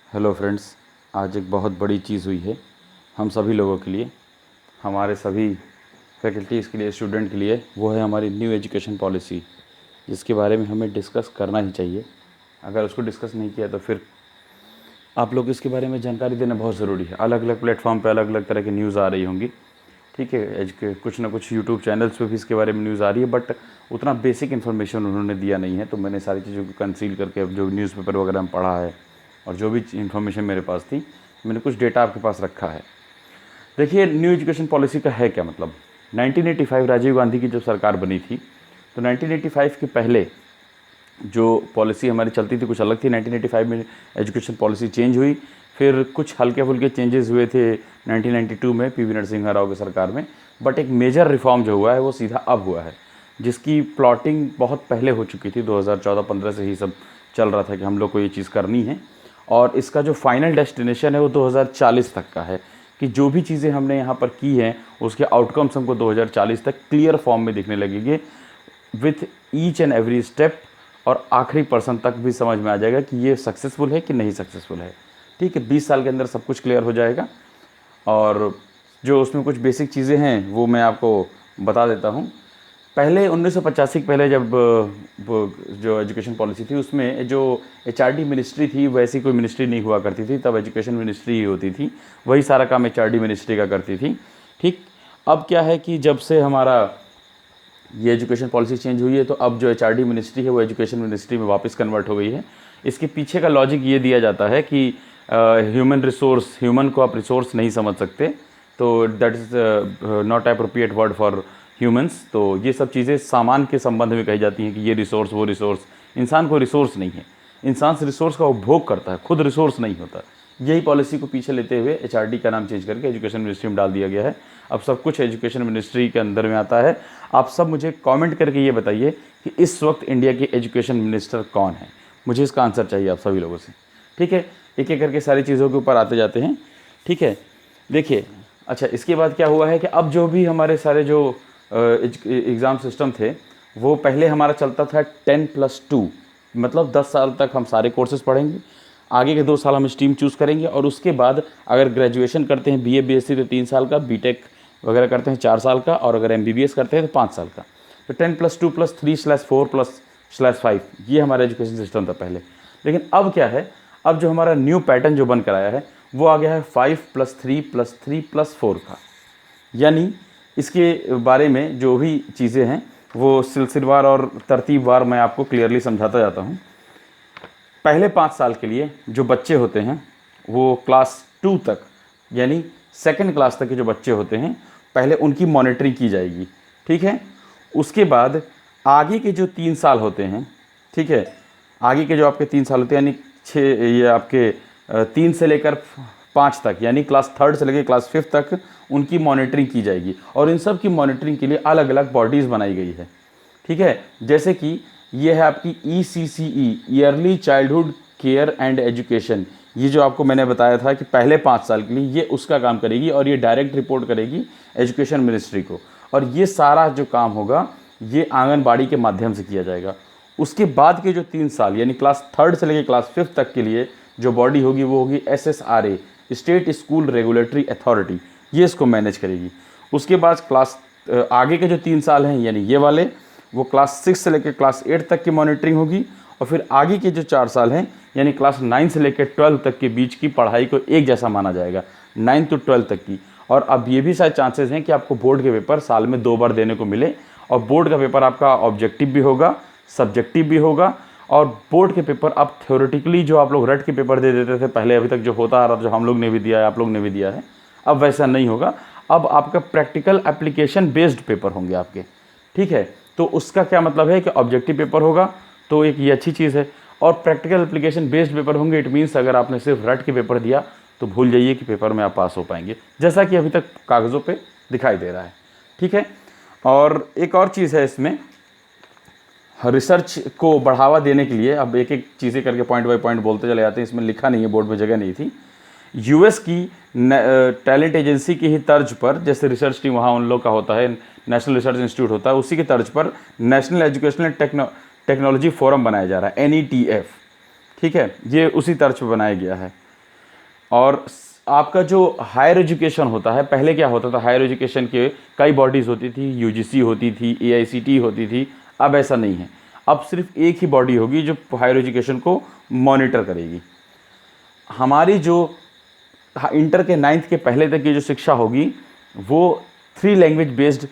Hello friends, आज एक बहुत बड़ी चीज़ हुई है हम सभी लोगों के लिए, हमारे सभी फैकल्टीज़ के लिए, स्टूडेंट के लिए। वो है हमारी न्यू एजुकेशन पॉलिसी, जिसके बारे में हमें डिस्कस करना ही चाहिए। अगर उसको डिस्कस नहीं किया तो फिर आप लोग इसके बारे में जानकारी देना बहुत ज़रूरी है। अलग अलग प्लेटफॉर्म पे अलग अलग तरह की न्यूज़ आ रही होंगी, ठीक है। कुछ ना कुछ यूट्यूब चैनल्स पे भी इसके बारे में न्यूज़ आ रही है, बट उतना बेसिक इन्फॉर्मेशन उन्होंने दिया नहीं है। तो मैंने सारी चीज़ों को कंसील करके अब जो न्यूज़पेपर वगैरह में पढ़ा है और जो भी इन्फॉर्मेशन मेरे पास थी, मैंने कुछ डेटा आपके पास रखा है। देखिए, न्यू एजुकेशन पॉलिसी का है क्या मतलब। 1985 राजीव गांधी की जब सरकार बनी थी, तो 1985 के पहले जो पॉलिसी हमारी चलती थी कुछ अलग थी। 1985 में एजुकेशन पॉलिसी चेंज हुई, फिर कुछ हल्के फुल्के चेंजेस हुए थे 1992 में पीवी नरसिम्हा राव की सरकार में। बट एक मेजर रिफॉर्म जो हुआ है वो सीधा अब हुआ है, जिसकी प्लॉटिंग बहुत पहले हो चुकी थी। 2014-15 से ही सब चल रहा था कि हम लोग को ये चीज़ करनी है, और इसका जो फाइनल डेस्टिनेशन है वो 2040 तक का है, कि जो भी चीज़ें हमने यहाँ पर की हैं उसके आउटकम्स हमको 2040 तक क्लियर फॉर्म में दिखने लगेंगे, with each and every step. और आखिरी पर्सन तक भी समझ में आ जाएगा कि ये सक्सेसफुल है कि नहीं सक्सेसफुल है। ठीक है, 20 साल के अंदर सब कुछ क्लियर हो जाएगा। और जो उसमें कुछ बेसिक चीज़ें हैं वो मैं आपको बता देता हूँ। पहले 1985 के पहले जब जो एजुकेशन पॉलिसी थी, उसमें जो एचआरडी मिनिस्ट्री थी वैसी कोई मिनिस्ट्री नहीं हुआ करती थी। तब एजुकेशन मिनिस्ट्री ही होती थी, वही सारा काम एचआरडी मिनिस्ट्री का करती थी। ठीक, अब क्या है कि जब से हमारा ये एजुकेशन पॉलिसी चेंज हुई है, तो अब जो एचआरडी मिनिस्ट्री है वो एजुकेशन मिनिस्ट्री में वापस कन्वर्ट हो गई है। इसके पीछे का लॉजिक ये दिया जाता है कि ह्यूमन रिसोर्स, ह्यूमन को आप रिसोर्स नहीं समझ सकते, तो that is not appropriate word for humans. तो ये सब चीज़ें सामान के संबंध में कही जाती हैं कि ये रिसोर्स, वो रिसोर्स। इंसान को रिसोर्स नहीं है, इंसान रिसोर्स का उपभोग करता है, खुद रिसोर्स नहीं होता। यही पॉलिसी को पीछे लेते हुए एचआरडी का नाम चेंज करके एजुकेशन मिनिस्ट्री में डाल दिया गया है। अब सब कुछ एजुकेशन मिनिस्ट्री के अंदर में आता है। आप सब मुझे कमेंट करके ये बताइए कि इस वक्त इंडिया के एजुकेशन मिनिस्टर कौन है। मुझे इसका आंसर चाहिए आप सभी लोगों से। ठीक है, एक एक करके सारी चीज़ों के ऊपर आते जाते हैं। ठीक है, देखिए, अच्छा, इसके बाद क्या हुआ है कि अब जो भी हमारे सारे जो एग्ज़ाम सिस्टम थे, वो पहले हमारा चलता था 10+2, मतलब 10 साल तक हम सारे कोर्सेज पढ़ेंगे। आगे के 2 साल हम स्ट्रीम चूज़ करेंगे, और उसके बाद अगर ग्रेजुएशन करते हैं बीए बीएससी तो 3 साल का, बीटेक वगैरह करते हैं 4 साल का, और अगर एमबीबीएस करते हैं तो 5 साल का। तो 10+2+3/4/5 ये हमारा एजुकेशन सिस्टम था पहले। लेकिन अब क्या है, अब जो हमारा न्यू पैटर्न जो बन कर आया है वो आ गया है 5+3+3+4 का। यानी इसके बारे में जो भी चीज़ें हैं वो सिलसिलेवार और तरतीबवार मैं आपको क्लियरली समझाता जाता हूँ। पहले 5 साल के लिए जो बच्चे होते हैं वो क्लास 2 तक, यानी सेकंड क्लास तक के जो बच्चे होते हैं, पहले उनकी मॉनिटरिंग की जाएगी। ठीक है, उसके बाद आगे के जो 3 साल होते हैं, ठीक है, आगे के जो आपके 3 साल होते हैं, यानी 6, ये आपके 3 से लेकर 5 तक, यानी क्लास 3 से लेकर क्लास 5 तक उनकी मॉनिटरिंग की जाएगी। और इन सब की मॉनिटरिंग के लिए अलग अलग बॉडीज़ बनाई गई है। ठीक है, जैसे कि ये है आपकी ECCE, yearly childhood care and education. ये जो आपको मैंने बताया था कि पहले 5 साल के लिए ये उसका काम करेगी, और ये डायरेक्ट रिपोर्ट करेगी एजुकेशन मिनिस्ट्री को। और ये सारा जो काम होगा ये आंगनबाड़ी के माध्यम से किया जाएगा। उसके बाद के जो 3 साल, यानी क्लास 3 से लेकर क्लास 5 तक के लिए जो बॉडी होगी वो होगी SSRA, state school regulatory authority. ये इसको मैनेज करेगी। उसके बाद क्लास आगे के जो 3 साल हैं, यानी ये वाले, वो क्लास 6 से लेकर क्लास 8 तक की मॉनिटरिंग होगी। और फिर आगे के जो 4 साल हैं, यानी क्लास 9 से लेकर 12 तक के बीच की पढ़ाई को एक जैसा माना जाएगा, 9 to 12 तक की। और अब ये भी शायद चांसेस हैं कि आपको बोर्ड के पेपर साल में 2 बार देने को मिले, और बोर्ड का पेपर आपका ऑब्जेक्टिव भी होगा, सब्जेक्टिव भी होगा। और बोर्ड के पेपर आप थ्योरेटिकली जो आप लोग रट के पेपर दे देते थे पहले, अभी तक जो होता आ रहा था, जो हम लोग ने भी दिया है, आप लोग ने भी दिया है, अब वैसा नहीं होगा। अब आपका प्रैक्टिकल एप्लीकेशन बेस्ड पेपर होंगे आपके। ठीक है, तो उसका क्या मतलब है कि ऑब्जेक्टिव पेपर होगा, तो एक ये अच्छी चीज़ है। और प्रैक्टिकल एप्लीकेशन बेस्ड पेपर होंगे, इट मीन्स अगर आपने सिर्फ रट के पेपर दिया तो भूल जाइए कि पेपर में आप पास हो पाएंगे, जैसा कि अभी तक कागज़ों पे दिखाई दे रहा है। ठीक है, और एक और चीज़ है इसमें, रिसर्च को बढ़ावा देने के लिए, अब एक एक चीज़ें करके पॉइंट बाय पॉइंट बोलते चले जाते हैं, इसमें लिखा नहीं है, बोर्ड में जगह नहीं थी। यूएस की टैलेंट एजेंसी की ही तर्ज पर, जैसे रिसर्च टीम वहाँ उन लोग का होता है, नेशनल रिसर्च इंस्टीट्यूट होता है, उसी की तर्ज पर नेशनल एजुकेशनल टेक्नोलॉजी फोरम बनाया जा रहा है, NETF। ठीक है, ये उसी तर्ज पर बनाया गया है। और आपका जो हायर एजुकेशन होता है, पहले क्या होता था, हायर एजुकेशन के कई बॉडीज़ होती थी, यूजीसी होती थी, एआईसीटी होती थी। अब ऐसा नहीं है, अब सिर्फ एक ही बॉडी होगी जो हायर एजुकेशन को मॉनिटर करेगी। हमारी जो इंटर के 9th के पहले तक की जो शिक्षा होगी वो 3 लैंग्वेज बेस्ड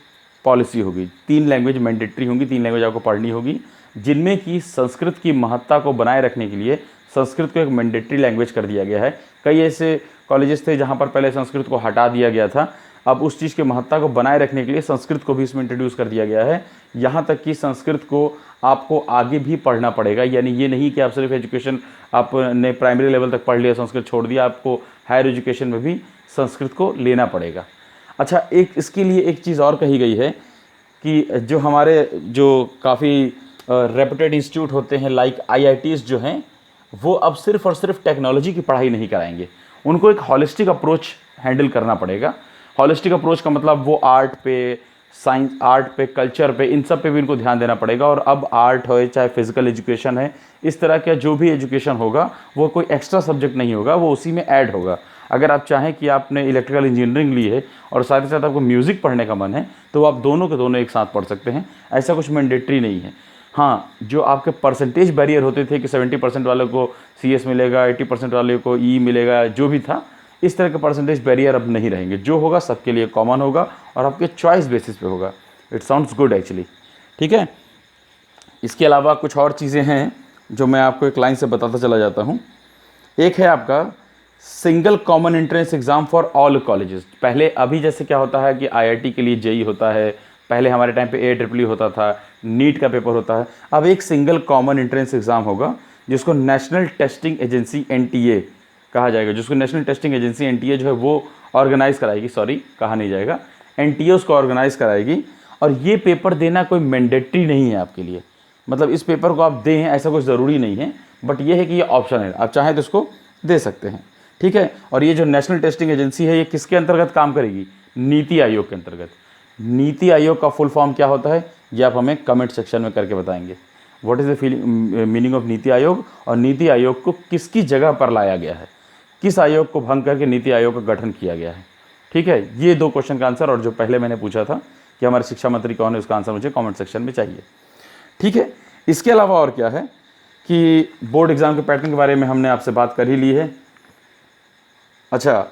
पॉलिसी होगी। 3 लैंग्वेज मैंडेटरी होंगी, 3 लैंग्वेज आपको पढ़नी होगी, जिनमें कि संस्कृत की महत्ता को बनाए रखने के लिए संस्कृत को एक मैंडेटरी लैंग्वेज कर दिया गया है। कई ऐसे कॉलेजेस थे जहाँ पर पहले संस्कृत को हटा दिया गया था, अब उस चीज़ की महत्ता को बनाए रखने के लिए संस्कृत को भी इसमें इंट्रोड्यूस कर दिया गया है। यहाँ तक कि संस्कृत को आपको आगे भी पढ़ना पड़ेगा, यानी ये नहीं कि आप सिर्फ एजुकेशन आपने प्राइमरी लेवल तक पढ़ लिया, संस्कृत छोड़ दिया, आपको हायर एजुकेशन में भी संस्कृत को लेना पड़ेगा। अच्छा, एक इसके लिए एक चीज़ और कही गई है कि जो हमारे जो काफ़ी रेपुटेड इंस्टीट्यूट होते हैं लाइक आईआईटीज़ जो हैं, वो अब सिर्फ और सिर्फ टेक्नोलॉजी की पढ़ाई नहीं कराएंगे, उनको एक हॉलिस्टिक अप्रोच हैंडल करना पड़ेगा। हॉलिस्टिक अप्रोच का मतलब वो आर्ट पे, साइंस, आर्ट पे, कल्चर पे, इन सब पे भी इनको ध्यान देना पड़ेगा। और अब आर्ट हो चाहे फिजिकल एजुकेशन है, इस तरह का जो भी एजुकेशन होगा वो कोई एक्स्ट्रा सब्जेक्ट नहीं होगा, वो उसी में ऐड होगा। अगर आप चाहें कि आपने इलेक्ट्रिकल इंजीनियरिंग ली है और साथ ही साथ आपको म्यूज़िक पढ़ने का मन है, तो आप दोनों के दोनों एक साथ पढ़ सकते हैं, ऐसा कुछ मैंडेटरी नहीं है। हाँ, जो आपके परसेंटेज बैरियर होते थे कि 70% वालों को CS मिलेगा, 80% वाले को E मिलेगा, जो भी था, इस तरह के परसेंटेज बैरियर अब नहीं रहेंगे। जो होगा सबके लिए कॉमन होगा और आपके चॉइस बेसिस पे होगा। इट साउंड्स गुड एक्चुअली, ठीक है। इसके अलावा कुछ और चीज़ें हैं जो मैं आपको एक लाइन से बताता चला जाता हूँ। एक है आपका single common entrance exam for all colleges. पहले अभी जैसे क्या होता है कि IIT के लिए JEE होता है, पहले हमारे टाइम पे AEEE होता था, नीट का पेपर होता है। अब एक सिंगल कॉमन एंट्रेंस एग्ज़ाम होगा जिसको नेशनल टेस्टिंग एजेंसी NTA कहा जाएगा, जिसको नेशनल टेस्टिंग एजेंसी NTA जो है वो ऑर्गेनाइज़ कराएगी, सॉरी कहा नहीं जाएगा, NTA उसको ऑर्गेनाइज़ कराएगी। और ये पेपर देना कोई मैंडेटरी नहीं है आपके लिए, मतलब इस पेपर को आप दें ऐसा कुछ ज़रूरी नहीं है, बट ये है कि ये ऑप्शन है, आप चाहें तो इसको दे सकते हैं, ठीक है। और ये जो नेशनल टेस्टिंग एजेंसी है, ये किसके अंतर्गत काम करेगी? नीति आयोग के अंतर्गत। नीति आयोग का फुल फॉर्म क्या होता है, ये आप हमें कमेंट सेक्शन में करके बताएंगे। What is the meaning of NITI Aayog, और नीति आयोग को किसकी जगह पर लाया गया है, किस आयोग को भंग करके नीति आयोग का गठन किया गया है, ठीक है। ये 2 क्वेश्चन का आंसर, और जो पहले मैंने पूछा था कि हमारे शिक्षा मंत्री कौन है, उसका आंसर मुझे कमेंट सेक्शन में चाहिए, ठीक है। इसके अलावा और क्या है कि बोर्ड एग्जाम के पैटर्न के बारे में हमने आपसे बात कर ही ली है। अच्छा,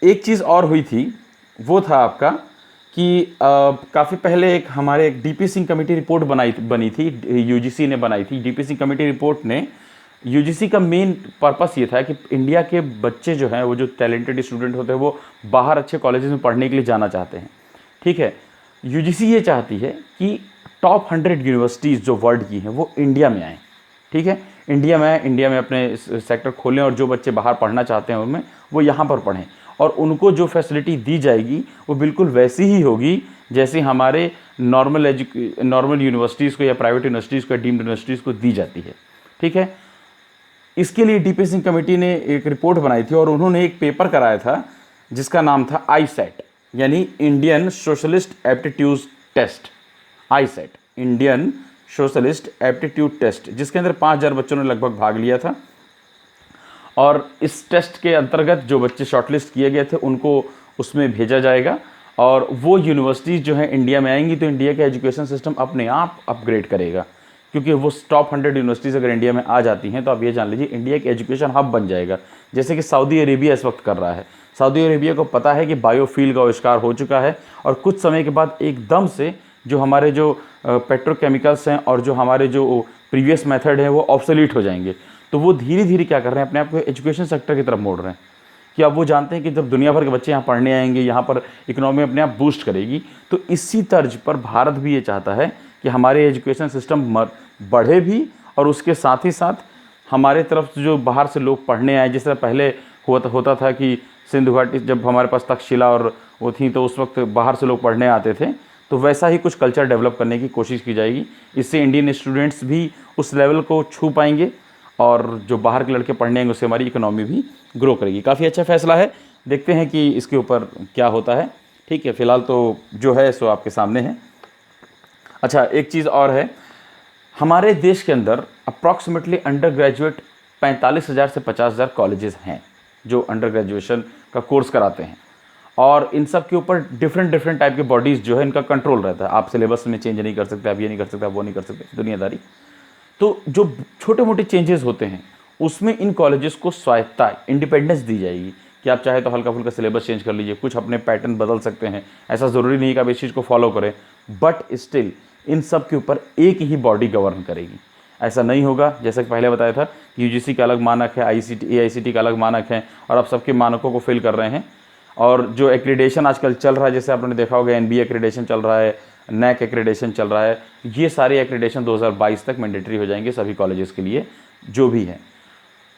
एक चीज़ और हुई थी, वो था आपका कि काफ़ी पहले एक हमारे एक DP सिंह कमेटी रिपोर्ट बनी थी, UGC ने बनाई थी। DP सिंह कमेटी रिपोर्ट ने, UGC का मेन पर्पस ये था कि इंडिया के बच्चे जो हैं, वो जो टैलेंटेड स्टूडेंट होते हैं, वो बाहर अच्छे कॉलेजेस में पढ़ने के लिए जाना चाहते हैं, ठीक है। UGC ये चाहती है कि टॉप 100 यूनिवर्सिटीज़ जो वर्ल्ड की हैं वो इंडिया में आएँ, ठीक है। इंडिया में अपने सेक्टर खोलें, और जो बच्चे बाहर पढ़ना चाहते हैं उनमें वो यहाँ पर पढ़ें, और उनको जो फैसिलिटी दी जाएगी वो बिल्कुल वैसी ही होगी जैसे हमारे नॉर्मल यूनिवर्सिटीज़ को या प्राइवेट यूनिवर्सिटीज़ को या डीम्ड यूनिवर्सिटीज़ को दी जाती है, ठीक है। इसके लिए DP सिंह कमेटी ने एक रिपोर्ट बनाई थी, और उन्होंने एक पेपर कराया था जिसका नाम था ISET, यानी Indian socialist aptitude test. ISET, Indian socialist aptitude test, जिसके अंदर 5000 बच्चों ने लगभग भाग लिया था। और इस टेस्ट के अंतर्गत जो बच्चे शॉर्टलिस्ट किए गए थे उनको उसमें भेजा जाएगा, और वो यूनिवर्सिटीज़ जो हैं इंडिया में आएंगी, तो इंडिया का एजुकेशन सिस्टम अपने आप अपग्रेड करेगा, क्योंकि वो टॉप 100 यूनिवर्सिटीज़ अगर इंडिया में आ जाती हैं तो आप ये जान लीजिए इंडिया की एजुकेशन हब बन जाएगा, जैसे कि सऊदी अरेबिया इस वक्त कर रहा है। सऊदी अरेबिया को पता है कि बायोफ्यूल का आविष्कार हो चुका है, और कुछ समय के बाद एकदम से जो हमारे जो पेट्रोकेमिकल्स हैं और जो हमारे जो प्रीवियस मेथड हैं वो ऑब्सोलीट हो जाएंगे। तो वो धीरे धीरे क्या कर रहे हैं, अपने आप को एजुकेशन सेक्टर की तरफ मोड़ रहे हैं, कि अब वो जानते हैं कि जब दुनिया भर के बच्चे यहाँ पढ़ने आएंगे, यहाँ पर इकोनॉमी अपने आप बूस्ट करेगी। तो इसी तर्ज पर भारत भी ये चाहता है कि हमारे एजुकेशन सिस्टम बढ़े भी, और उसके साथ ही साथ हमारे तरफ जो बाहर से लोग पढ़ने आए, जिस तरह पहले होता था कि सिंधु घाटी जब हमारे पास तक्षशिला और वो थी, तो उस वक्त बाहर से लोग पढ़ने आते थे, तो वैसा ही कुछ कल्चर डेवलप करने की कोशिश की जाएगी। इससे इंडियन स्टूडेंट्स भी उस लेवल को छू पाएंगे, और जो बाहर के लड़के पढ़ने आएंगे उससे हमारी इकोनॉमी भी ग्रो करेगी। काफ़ी अच्छा फैसला है, देखते हैं कि इसके ऊपर क्या होता है, ठीक है। फिलहाल तो जो है सो आपके सामने है। अच्छा, एक चीज़ और है, हमारे देश के अंदर अप्रॉक्सीमेटली अंडर ग्रेजुएट 45,000 से 50,000 कॉलेजेस हैं, जो अंडर ग्रेजुएशन का कोर्स कराते हैं, और इन सब के ऊपर डिफरेंट टाइप के बॉडीज़ जो है इनका कंट्रोल रहता है। आप सिलेबस में चेंज नहीं कर सकते, आप ये नहीं कर सकते, आप वो नहीं कर सकते, दुनियादारी। तो जो छोटे मोटे चेंजेस होते हैं उसमें इन कॉलेजेस को स्वायत्ता, इंडिपेंडेंस दी जाएगी कि आप चाहे तो हल्का फुल्का सिलेबस चेंज कर लीजिए, कुछ अपने पैटर्न बदल सकते हैं। ऐसा ज़रूरी नहीं कि आप इस चीज़ को फॉलो करें, बट स्टिल इन सब के ऊपर एक ही बॉडी गवर्न करेगी। ऐसा नहीं होगा, जैसे कि पहले बताया था कि यूजीसी का अलग मानक है, AICTE का अलग मानक है, और आप सबके मानकों को फिल कर रहे हैं। और जो एक्रीडेशन आजकल चल रहा है, जैसे आपने देखा होगा NBA एक्रीडेशन चल रहा है, NAC एक्रीडेशन चल रहा है, ये सारे एक्रीडेशन 2022 तक मैंडेटरी हो जाएंगे सभी कॉलेजेस के लिए जो भी हैं।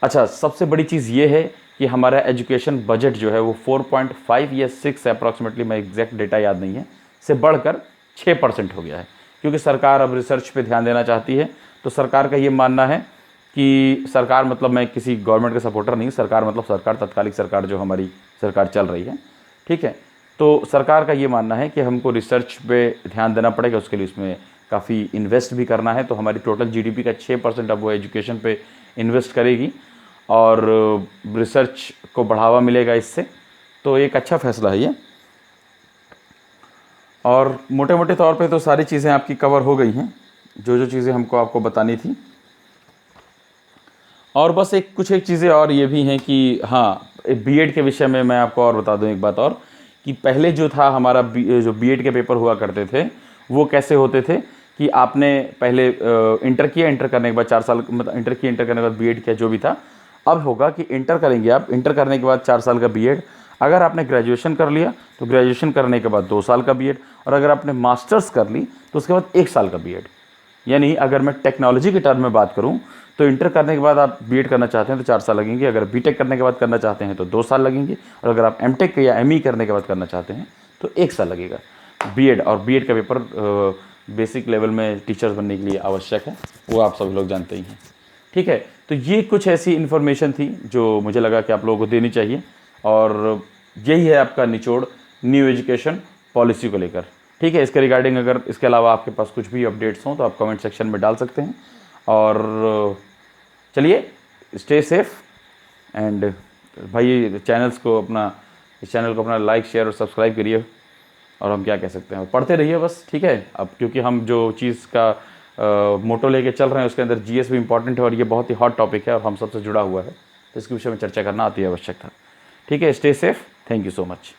अच्छा, सबसे बड़ी चीज़ ये है कि हमारा एजुकेशन बजट जो है वो 4.5 या 6 अप्रॉक्सीमेटली, मैं एग्जैक्ट डेटा याद नहीं है, से बढ़कर 6% हो गया है, क्योंकि सरकार अब रिसर्च पे ध्यान देना चाहती है। तो सरकार का ये मानना है कि सरकार मतलब मैं किसी गवर्नमेंट का सपोर्टर नहीं, सरकार मतलब सरकार, तत्कालिक सरकार जो हमारी सरकार चल रही है, ठीक है। तो सरकार का ये मानना है कि हमको रिसर्च पे ध्यान देना पड़ेगा, उसके लिए उसमें काफ़ी इन्वेस्ट भी करना है। तो हमारी टोटल GDP का 6% अब वो एजुकेशन पे इन्वेस्ट करेगी और रिसर्च को बढ़ावा मिलेगा इससे। तो एक अच्छा फैसला है ये। और मोटे मोटे तौर पे तो सारी चीज़ें आपकी कवर हो गई हैं, जो चीज़ें हमको आपको बतानी थी। और बस एक चीज़ें और ये भी हैं कि हाँ, B.Ed के विषय में मैं आपको और बता दूं एक बात और, कि पहले जो था हमारा जो B.Ed के पेपर हुआ करते थे वो कैसे होते थे कि आपने पहले इंटर किया, इंटर करने के बाद 4 साल, मतलब इंटर किया, इंटर करने के बाद B.Ed किया जो भी था। अब होगा कि इंटर करेंगे आप, इंटर करने के बाद 4 साल का B.Ed, अगर आपने ग्रेजुएशन कर लिया तो ग्रेजुएशन करने के बाद 2 साल का B.Ed, और अगर आपने मास्टर्स कर ली तो उसके बाद 1 साल का B.Ed। यानी अगर मैं टेक्नोलॉजी के टर्म में बात करूं तो इंटर करने के बाद आप B.Ed करना चाहते हैं तो 4 साल लगेंगे, अगर B.Tech करने के बाद करना चाहते हैं तो 2 साल लगेंगे, और अगर आप M.Tech या M.E करने के बाद करना चाहते हैं तो 1 साल लगेगा B.Ed। और B.Ed का पेपर बेसिक लेवल में टीचर्स बनने के लिए आवश्यक है, वो आप सभी लोग जानते ही हैं, ठीक है। तो ये कुछ ऐसी इन्फॉर्मेशन थी जो मुझे लगा कि आप लोगों को देनी चाहिए, और यही है आपका निचोड़ न्यू एजुकेशन पॉलिसी को लेकर, ठीक है। इसके रिगार्डिंग अगर इसके अलावा आपके पास कुछ भी अपडेट्स हों तो आप कमेंट सेक्शन में डाल सकते हैं। और चलिए, स्टे सेफ एंड भाई इस चैनल को अपना लाइक, शेयर और सब्सक्राइब करिए। और हम क्या कह सकते हैं, पढ़ते रहिए बस, ठीक है। अब क्योंकि हम जो चीज़ का मोटो लेके चल रहे हैं उसके अंदर GS भी इंपॉर्टेंट है, और ये बहुत ही हॉट टॉपिक है और हम सबसे जुड़ा हुआ है, तो इसके विषय में चर्चा करना अति आवश्यक था, ठीक है। Stay safe, thank you so much.